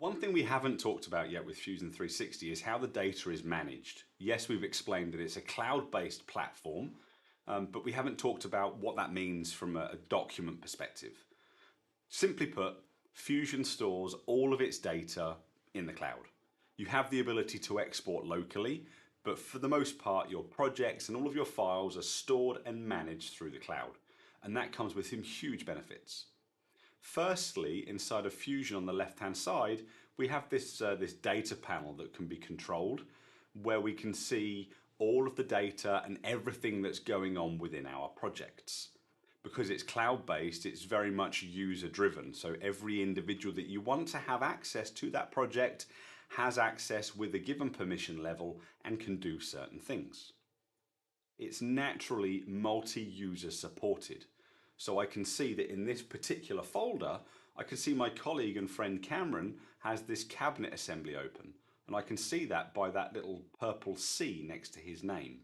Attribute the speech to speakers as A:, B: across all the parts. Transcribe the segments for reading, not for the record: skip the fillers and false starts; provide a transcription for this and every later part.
A: One thing we haven't talked about yet with Fusion 360 is how the data is managed. Yes, we've explained that it's a cloud-based platform, but we haven't talked about what that means from a document perspective. Simply put, Fusion stores all of its data in the cloud. You have the ability to export locally, but for the most part, your projects and all of your files are stored and managed through the cloud. And that comes with some huge benefits. Firstly, inside of Fusion on the left-hand side, we have this data panel that can be controlled, where we can see all of the data and everything that's going on within our projects. Because it's cloud-based, it's very much user-driven. So every individual that you want to have access to that project has access with a given permission level and can do certain things. It's naturally multi-user supported. So I can see that in this particular folder, I can see my colleague and friend Cameron has this cabinet assembly open. And I can see that by that little purple C next to his name.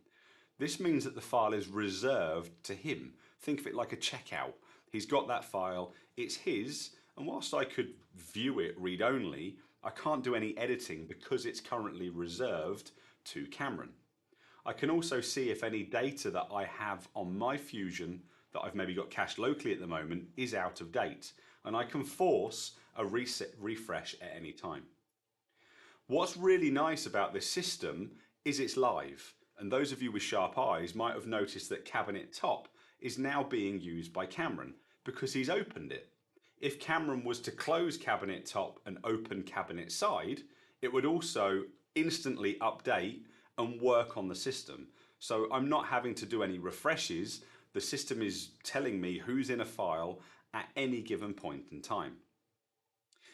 A: This means that the file is reserved to him. Think of it like a checkout. He's got that file, it's his, and whilst I could view it read-only, I can't do any editing because it's currently reserved to Cameron. I can also see if any data that I have on my Fusion that I've maybe got cached locally at the moment is out of date, and I can force a refresh at any time. What's really nice about this system is it's live, and those of you with sharp eyes might have noticed that Cabinet Top is now being used by Cameron because he's opened it. If Cameron was to close Cabinet Top and open Cabinet Side, it would also instantly update and work on the system. So I'm not having to do any refreshes. The system is telling me who's in a file at any given point in time.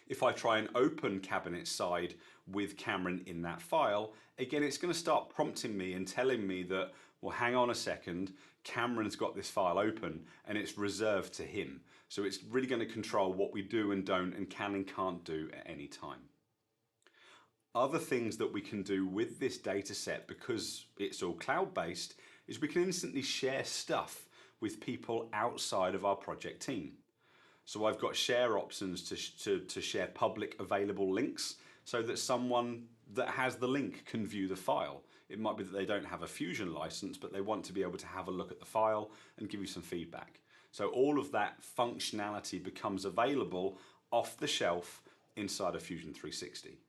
A: If I try and open Cabinet Side with Cameron in that file, again, it's going to start prompting me and telling me that, well, hang on a second, Cameron's got this file open and it's reserved to him. So it's really going to control what we do and don't and can and can't do at any time. Other things that we can do with this data set, because it's all cloud-based, is we can instantly share stuff with people outside of our project team. So I've got share options to share public available links so that someone that has the link can view the file. It might be that they don't have a Fusion license, but they want to be able to have a look at the file and give you some feedback. So all of that functionality becomes available off the shelf inside of Fusion 360.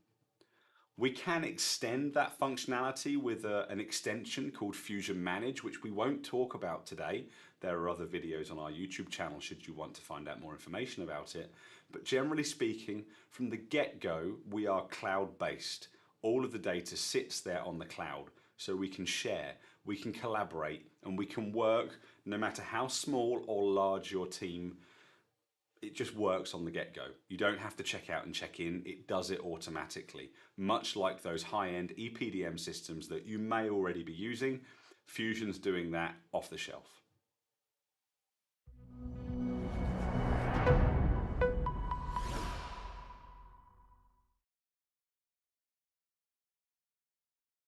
A: We can extend that functionality with an extension called Fusion Manage, which we won't talk about today. There are other videos on our YouTube channel should you want to find out more information about it. But generally speaking, from the get-go, we are cloud-based. All of the data sits there on the cloud, so we can share, we can collaborate, and we can work no matter how small or large your team. It just works on the get-go. You don't have to check out and check in. It does it automatically. Much like those high-end EPDM systems that you may already be using, Fusion's doing that off the shelf.